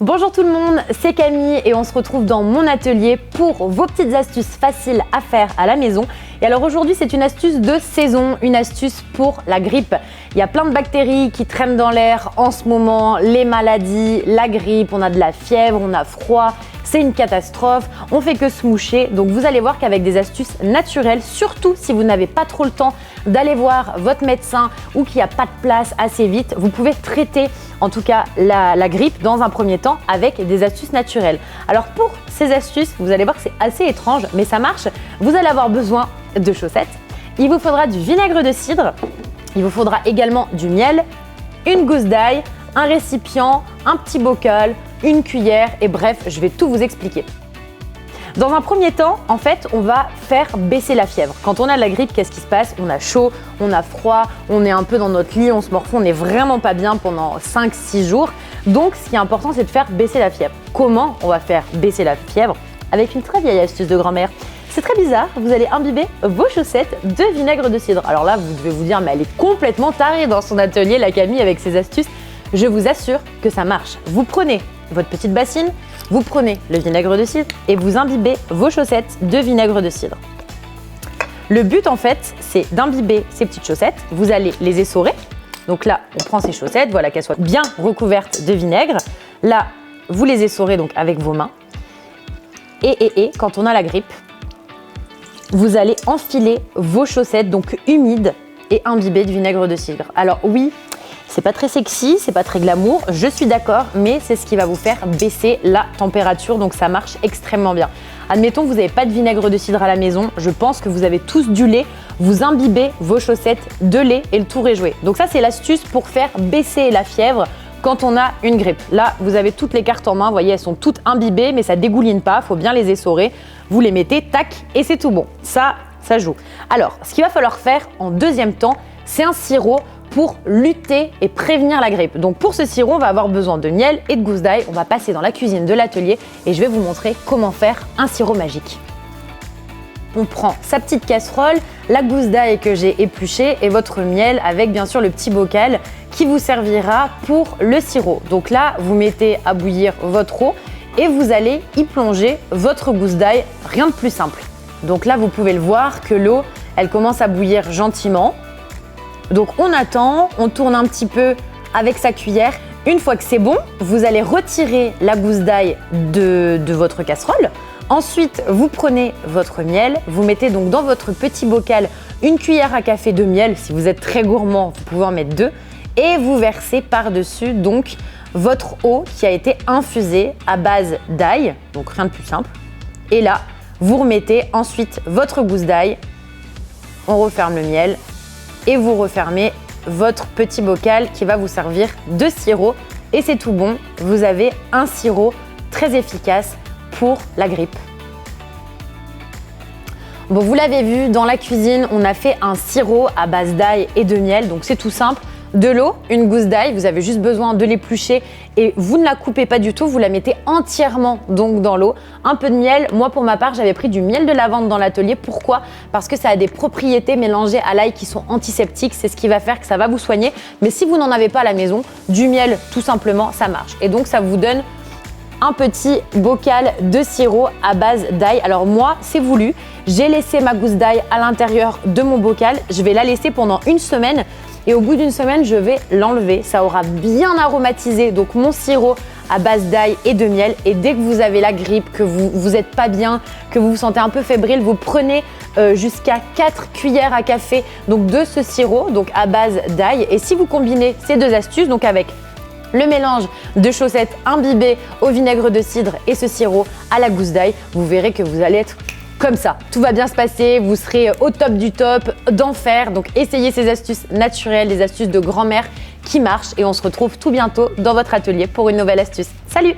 Bonjour tout le monde, c'est Camille et on se retrouve dans mon atelier pour vos petites astuces faciles à faire à la maison. Et alors aujourd'hui c'est une astuce de saison, une astuce pour la grippe. Il y a plein de bactéries qui traînent dans l'air en ce moment, les maladies, la grippe, on a de la fièvre, on a froid, c'est une catastrophe, on fait que se moucher. Donc vous allez voir qu'avec des astuces naturelles, surtout si vous n'avez pas trop le temps d'aller voir votre médecin ou qu'il n'y a pas de place assez vite, vous pouvez traiter en tout cas la grippe dans un premier temps avec des astuces naturelles. Alors pour ces astuces, vous allez voir que c'est assez étrange, mais ça marche. Vous allez avoir besoin de chaussettes, il vous faudra du vinaigre de cidre, il vous faudra également du miel, une gousse d'ail, un récipient, un petit bocal, une cuillère et bref, je vais tout vous expliquer. Dans un premier temps, en fait, on va faire baisser la fièvre. Quand on a de la grippe, qu'est-ce qui se passe? On a chaud, on a froid, on est un peu dans notre lit, on se morfond, on n'est vraiment pas bien pendant 5-6 jours. Donc, ce qui est important, c'est de faire baisser la fièvre. Comment on va faire baisser la fièvre? Avec une très vieille astuce de grand-mère. C'est très bizarre, vous allez imbiber vos chaussettes de vinaigre de cidre. Alors là, vous devez vous dire, mais elle est complètement tarée dans son atelier, la Camille, avec ses astuces. Je vous assure que ça marche. Vous prenez votre petite bassine, vous prenez le vinaigre de cidre et vous imbibez vos chaussettes de vinaigre de cidre. Le but en fait, c'est d'imbiber ces petites chaussettes. Vous allez les essorer. Donc là, on prend ces chaussettes, voilà qu'elles soient bien recouvertes de vinaigre. Là, vous les essorez donc avec vos mains. Et quand on a la grippe, vous allez enfiler vos chaussettes donc humides et imbibées de vinaigre de cidre. Alors oui, c'est pas très sexy, c'est pas très glamour, je suis d'accord, mais c'est ce qui va vous faire baisser la température, donc ça marche extrêmement bien. Admettons que vous n'avez pas de vinaigre de cidre à la maison, je pense que vous avez tous du lait, vous imbibez vos chaussettes de lait et le tour est joué. Donc ça, c'est l'astuce pour faire baisser la fièvre quand on a une grippe. Là, vous avez toutes les cartes en main, vous voyez, elles sont toutes imbibées, mais ça dégouline pas, faut bien les essorer. Vous les mettez, tac, et c'est tout bon. Ça joue. Alors, ce qu'il va falloir faire en deuxième temps, c'est un sirop pour lutter et prévenir la grippe. Donc pour ce sirop, on va avoir besoin de miel et de gousse d'ail. On va passer dans la cuisine de l'atelier et je vais vous montrer comment faire un sirop magique. On prend sa petite casserole, la gousse d'ail que j'ai épluchée et votre miel avec bien sûr le petit bocal qui vous servira pour le sirop. Donc là, vous mettez à bouillir votre eau et vous allez y plonger votre gousse d'ail, rien de plus simple. Donc là, vous pouvez le voir que l'eau, elle commence à bouillir gentiment. Donc on attend, on tourne un petit peu avec sa cuillère. Une fois que c'est bon, vous allez retirer la gousse d'ail de votre casserole. Ensuite, vous prenez votre miel, vous mettez donc dans votre petit bocal une cuillère à café de miel. Si vous êtes très gourmand, vous pouvez en mettre 2. Et vous versez par-dessus donc votre eau qui a été infusée à base d'ail, donc rien de plus simple. Et là, vous remettez ensuite votre gousse d'ail, on referme le miel et vous refermez votre petit bocal qui va vous servir de sirop et c'est tout bon. Vous avez un sirop très efficace pour la grippe. Bon, vous l'avez vu, dans la cuisine, on a fait un sirop à base d'ail et de miel, donc c'est tout simple. De l'eau, une gousse d'ail, vous avez juste besoin de l'éplucher et vous ne la coupez pas du tout, vous la mettez entièrement donc dans l'eau. Un peu de miel, moi pour ma part j'avais pris du miel de lavande dans l'atelier. Pourquoi? Parce que ça a des propriétés mélangées à l'ail qui sont antiseptiques, c'est ce qui va faire que ça va vous soigner. Mais si vous n'en avez pas à la maison, du miel tout simplement ça marche. Et donc ça vous donne un petit bocal de sirop à base d'ail. Alors moi, c'est voulu, j'ai laissé ma gousse d'ail à l'intérieur de mon bocal, je vais la laisser pendant une semaine. Et au bout d'une semaine, je vais l'enlever. Ça aura bien aromatisé donc mon sirop à base d'ail et de miel. Et dès que vous avez la grippe, que vous n'êtes pas bien, que vous vous sentez un peu fébrile, vous prenez jusqu'à 4 cuillères à café donc de ce sirop donc à base d'ail. Et si vous combinez ces deux astuces, donc avec le mélange de chaussettes imbibées au vinaigre de cidre et ce sirop à la gousse d'ail, vous verrez que vous allez être comme ça. Tout va bien se passer, vous serez au top du top, d'enfer. Donc essayez ces astuces naturelles, des astuces de grand-mère qui marchent et on se retrouve tout bientôt dans votre atelier pour une nouvelle astuce. Salut!